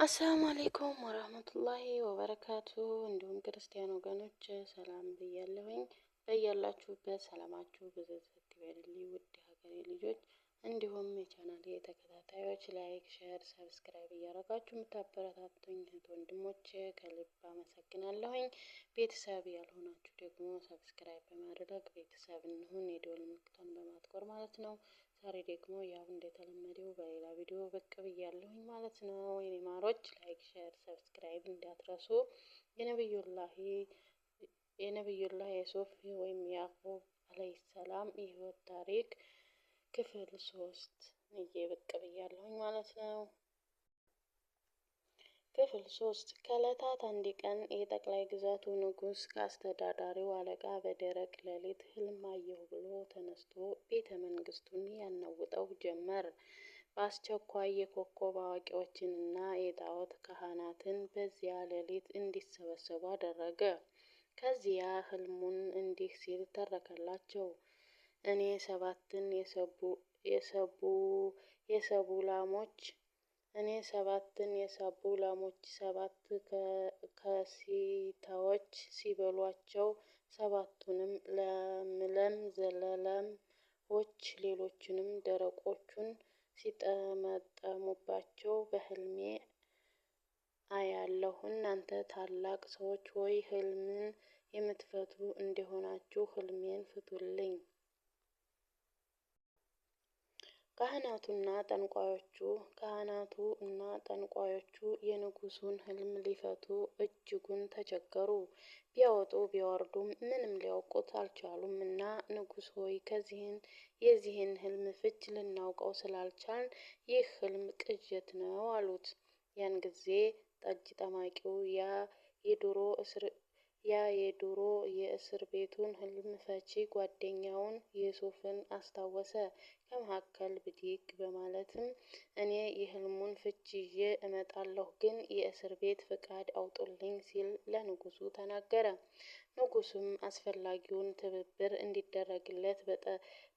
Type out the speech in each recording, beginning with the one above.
አሰላሙ አሌይኩም ወራህመቱላሂ ወበረካቱ። እንዲሁም ክርስቲያን ወገኖች ሰላም ብያለሁኝ። በያላችሁበት ሰላማችሁ ብዝዝት ይበልልኝ ውድ ሀገሬ ልጆች፣ እንዲሁም የቻናሌ ተከታታዮች ላይክ፣ ሼር፣ ሰብስክራይብ እያደረጋችሁ የምታበረታቱኝ እህት ወንድሞች ከልብ አመሰግናለሁኝ። ቤተሰብ ያልሆናችሁ ደግሞ ሰብስክራይብ በማድረግ ቤተሰብ እንሁን፣ የደወል ምልክቷን በማጥቆር ማለት ነው። ዛሬ ደግሞ ያው እንደተለመደው በሌላ ቪዲዮ ብቅ ብያለሁኝ ማለት ነው። የኔ ማሮች ላይክ፣ ሼር፣ ሰብስክራይብ እንዳትረሱ። የነብዩላህ የሱፍ ወይም ያዕቁብ አለይሂ ሰላም የህይወት ታሪክ ክፍል 3 ይዤ ብቅ ብያለሁኝ ማለት ነው። ክፍል 3 ከዕለታት አንድ ቀን የጠቅላይ ግዛቱ ንጉሥ ከአስተዳዳሪው አለቃ በደረቅ ሌሊት ህልም አየሁ ብሎ ተነስቶ ቤተ መንግስቱን ያናውጠው ጀመር። በአስቸኳይ የኮከብ አዋቂዎችንና የጣዖት ካህናትን በዚያ ሌሊት እንዲሰበሰቡ አደረገ። ከዚያ ህልሙን እንዲህ ሲል ተረከላቸው። እኔ ሰባትን የሰቡ ላሞች 7 ከሲታዎች ሲበሏቸው፣ 7ቱንም ለምለም ዘለላዎች ሌሎችንም ደረቆቹን ሲጠመጠሙባቸው በህልሜ አያለሁ። እናንተ ታላቅ ሰዎች ሆይ ህልምን የምትፈቱ እንደሆናችሁ ህልሜን ፍቱልኝ። ካህናቱ እና ጠንቋዮቹ የንጉሱን ህልም ሊፈቱ እጅጉን ተቸገሩ። ቢያወጡ ቢያወርዱም ምንም ሊያውቁት አልቻሉም እና ንጉሥ ሆይ የዚህን ህልም ፍች ልናውቀው ስላልቻልን ይህ ህልም ቅዠት ነው አሉት። ያን ጊዜ ጠጅ ጠማቂው የድሮ የእስር ቤቱን ህልም ፈቺ ጓደኛውን ዩሱፍን አስታወሰ። ከመካከል ብድግ በማለትም እኔ የህልሙን ፍች ይዤ እመጣለሁ፣ ግን የእስር ቤት ፍቃድ አውጡልኝ ሲል ለንጉሱ ተናገረ። ንጉሱም አስፈላጊውን ትብብር እንዲደረግለት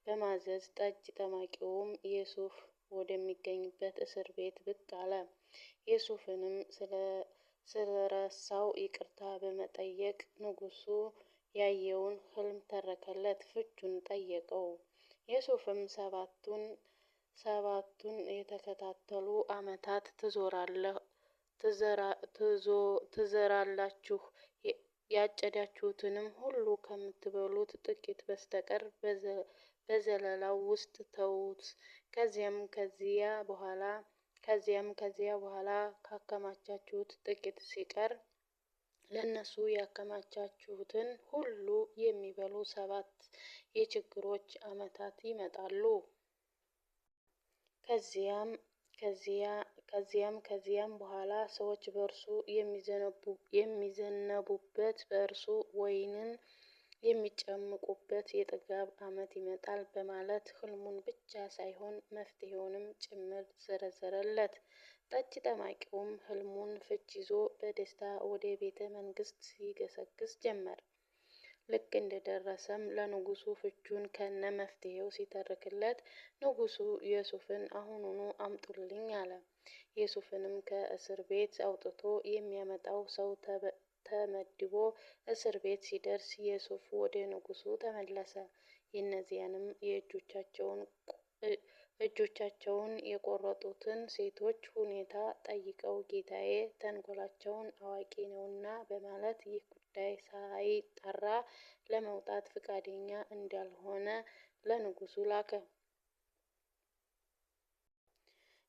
በማዘዝ ጠጅ ጠማቂውም ዩሱፍ ወደሚገኝበት እስር ቤት ብቅ አለ። ዩሱፍንም ስለረሳው ይቅርታ በመጠየቅ ንጉሱ ያየውን ህልም ተረከለት፣ ፍቹን ጠየቀው። ዩሱፍም ሰባቱን የተከታተሉ ዓመታት ትዘራላችሁ፣ ያጨዳችሁትንም ሁሉ ከምትበሉት ጥቂት በስተቀር በዘለላው ውስጥ ተዉት። ከዚያም ከዚያ በኋላ ካከማቻችሁት ጥቂት ሲቀር ለነሱ ያከማቻችሁትን ሁሉ የሚበሉ 7 የችግሮች ዓመታት ይመጣሉ። ከዚያም በኋላ ሰዎች በእርሱ የሚዘነቡበት በእርሱ ወይንን የሚጨምቁበት የጥጋብ ዓመት ይመጣል በማለት ህልሙን ብቻ ሳይሆን መፍትሄውንም ጭምር ዘረዘረለት። ጠጅ ጠማቂውም ህልሙን ፍች ይዞ በደስታ ወደ ቤተ መንግስት ይገሰግስ ጀመር። ልክ እንደደረሰም ለንጉሱ ፍቹን ከነ መፍትሄው ሲተርክለት ንጉሱ ዩሱፍን አሁኑኑ አምጡልኝ አለ። ዩሱፍንም ከእስር ቤት አውጥቶ የሚያመጣው ሰው ተመድቦ እስር ቤት ሲደርስ ዩሱፍ ወደ ንጉሱ ተመለሰ። የእነዚያንም እጆቻቸውን የቆረጡትን ሴቶች ሁኔታ ጠይቀው ጌታዬ ተንኮላቸውን አዋቂ ነውና በማለት ይህ ጉዳይ ሳይጣራ ለመውጣት ፈቃደኛ እንዳልሆነ ለንጉሱ ላከ።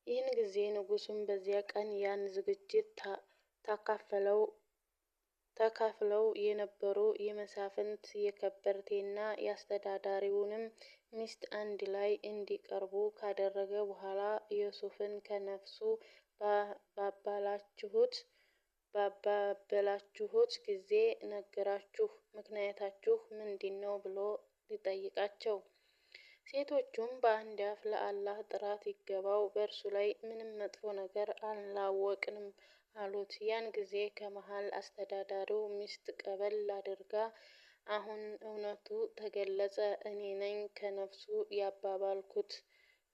ይህን ጊዜ ንጉሱም በዚያ ቀን ያን ዝግጅት ተካፍለው የነበሩ የመሳፍንት የከበርቴና የአስተዳዳሪውንም ሚስት አንድ ላይ እንዲቀርቡ ካደረገ በኋላ ዩሱፍን ከነፍሱ ባባበላችሁት ጊዜ ነገራችሁ ምክንያታችሁ ምንድነው ብሎ ሊጠይቃቸው። ሴቶቹም በአንድ አፍ ለአላህ ጥራት ይገባው በእርሱ ላይ ምንም መጥፎ ነገር አላወቅንም አሉት። ያን ጊዜ ከመሃል አስተዳዳሪው ሚስት ቀበል አድርጋ አሁን እውነቱ ተገለጸ፣ እኔ ነኝ ከነፍሱ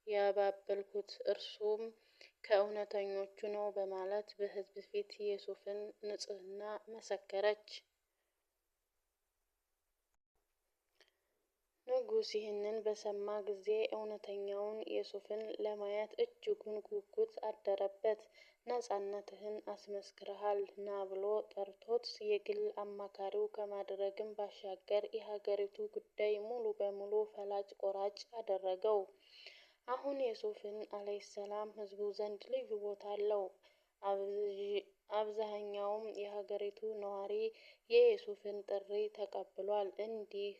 ያባበልኩት፣ እርሱም ከእውነተኞቹ ነው በማለት በሕዝብ ፊት የሱፍን ንጽሕና መሰከረች። ንጉሥ ይህንን በሰማ ጊዜ እውነተኛውን ዩሱፍን ለማየት እጅጉን ጉጉት አደረበት። ነፃነትህን አስመስክረሃል ና ብሎ ጠርቶት የግል አማካሪው ከማድረግም ባሻገር የሀገሪቱ ጉዳይ ሙሉ በሙሉ ፈላጭ ቆራጭ አደረገው። አሁን ዩሱፍን ዐለይሂ ሰላም ሕዝቡ ዘንድ ልዩ ቦታ አለው። አብዛኛውም የሀገሪቱ ነዋሪ የዩሱፍን ጥሪ ተቀብሏል። እንዲህ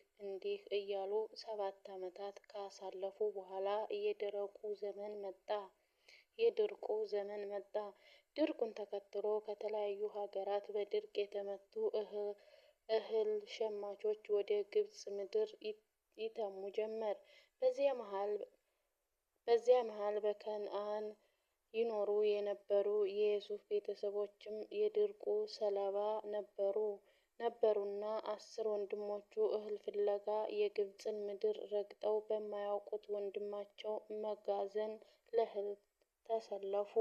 እያሉ 7 ዓመታት ካሳለፉ በኋላ የድርቁ ዘመን መጣ። ድርቁን ተከትሎ ከተለያዩ ሀገራት በድርቅ የተመቱ እህል ሸማቾች ወደ ግብጽ ምድር ይተሙ ጀመር። በዚያ መሃል በከነዓን ይኖሩ የነበሩ የዩሱፍ ቤተሰቦችም የድርቁ ሰለባ ነበሩና 10 ወንድሞቹ እህል ፍለጋ የግብጽን ምድር ረግጠው በማያውቁት ወንድማቸው መጋዘን ለእህል ተሰለፉ።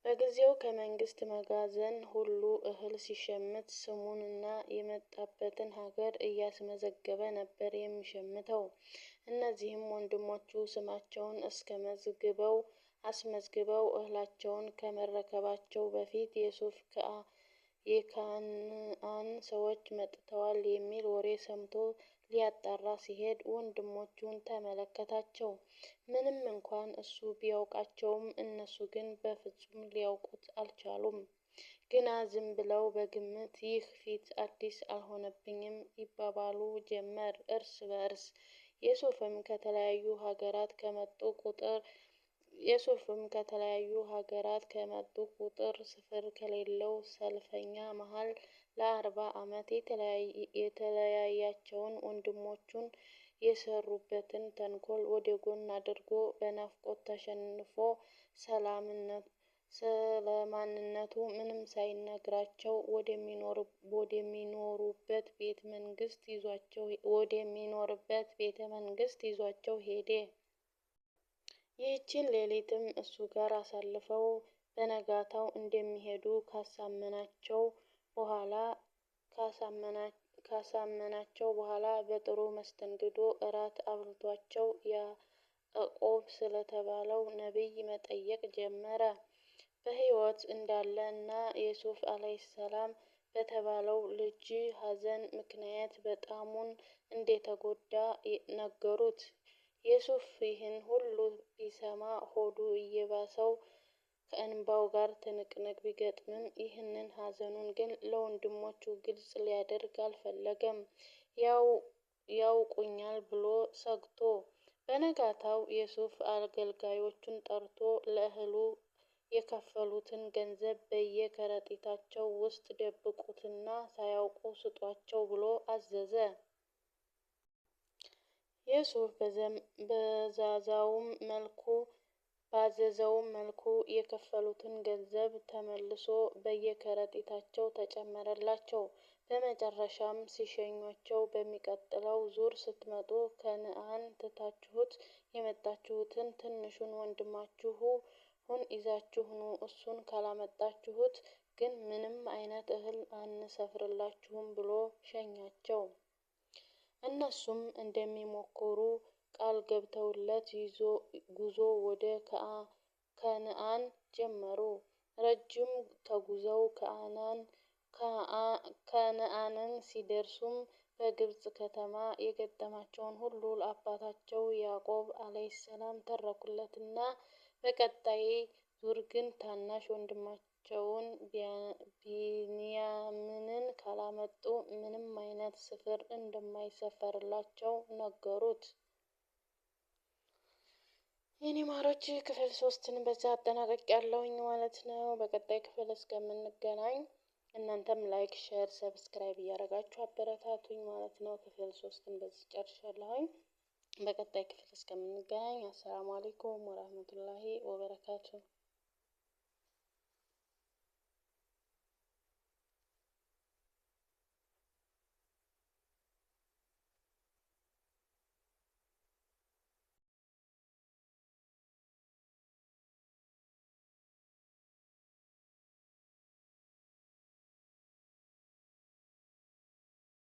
በጊዜው ከመንግስት መጋዘን ሁሉ እህል ሲሸምት ስሙንና የመጣበትን ሀገር እያስመዘገበ ነበር የሚሸምተው። እነዚህም ወንድሞቹ ስማቸውን አስመዝግበው እህላቸውን ከመረከባቸው በፊት ዩሱፍ የከነዓን ሰዎች መጥተዋል የሚል ወሬ ሰምቶ ሊያጣራ ሲሄድ ወንድሞቹን ተመለከታቸው። ምንም እንኳን እሱ ቢያውቃቸውም እነሱ ግን በፍጹም ሊያውቁት አልቻሉም። ግና ዝም ብለው በግምት ይህ ፊት አዲስ አልሆነብኝም ይባባሉ ጀመር እርስ በእርስ። ዩሱፍም ከተለያዩ ሀገራት ከመጡ ቁጥር ስፍር ከሌለው ሰልፈኛ መሃል ለ40 ዓመት የተለያያቸውን ወንድሞቹን የሰሩበትን ተንኮል ወደ ጎን አድርጎ በናፍቆት ተሸንፎ ስለማንነቱ ምንም ሳይነግራቸው ወደሚኖሩበት ቤተ መንግስት ይዟቸው ሄደ። ይህችን ሌሊትም እሱ ጋር አሳልፈው በነጋታው እንደሚሄዱ ካሳመናቸው በኋላ በጥሩ መስተንግዶ እራት አብልቷቸው ያዕቆብ ስለተባለው ነቢይ መጠየቅ ጀመረ። በሕይወት እንዳለ እና ዩሱፍ ዐለይሂ ሰላም በተባለው ልጅ ሐዘን ምክንያት በጣሙን እንደተጎዳ ነገሩት። ዩሱፍ ይህን ሁሉ ቢሰማ ሆዱ እየባሰው ከእንባው ጋር ትንቅንቅ ቢገጥምም ይህንን ሐዘኑን ግን ለወንድሞቹ ግልጽ ሊያደርግ አልፈለገም፣ ያውቁኛል ብሎ ሰግቶ። በነጋታው ዩሱፍ አገልጋዮቹን ጠርቶ ለእህሉ የከፈሉትን ገንዘብ በየከረጢታቸው ውስጥ ደብቁትና ሳያውቁ ስጧቸው ብሎ አዘዘ። ዩሱፍ ባዘዘውም መልኩ የከፈሉትን ገንዘብ ተመልሶ በየከረጢታቸው ተጨመረላቸው። በመጨረሻም ሲሸኟቸው በሚቀጥለው ዙር ስትመጡ ከነዓን ትታችሁት የመጣችሁትን ትንሹን ወንድማችሁን ይዛችሁ ኑ፣ እሱን ካላመጣችሁት ግን ምንም አይነት እህል አንሰፍርላችሁም ብሎ ሸኛቸው። እነሱም እንደሚሞክሩ ቃል ገብተውለት ጉዞ ወደ ከነዓን ጀመሩ። ረጅም ተጉዘው ከነዓንን ሲደርሱም በግብጽ ከተማ የገጠማቸውን ሁሉ ለአባታቸው ያዕቆብ ዐለይሂ ሰላም ተረኩለትና በቀጣይ ዙር ግን ታናሽ ወንድማቸውን ቢንያምንን ካላመጡ ምንም አይነት ስፍር እንደማይሰፈርላቸው ነገሩት። የኔ ማሮች ክፍል 3ን በዛ አጠናቅቄያለሁኝ ማለት ነው። በቀጣይ ክፍል እስከምንገናኝ እናንተም ላይክ፣ ሼር፣ ሰብስክራይብ እያደረጋችሁ አበረታቱኝ ማለት ነው። ክፍል 3ን በዚህ ጨርሻለሁኝ። በቀጣይ ክፍል እስከምንገናኝ አሰላሙ አለይኩም ወራህመቱላሂ ወበረካቱ።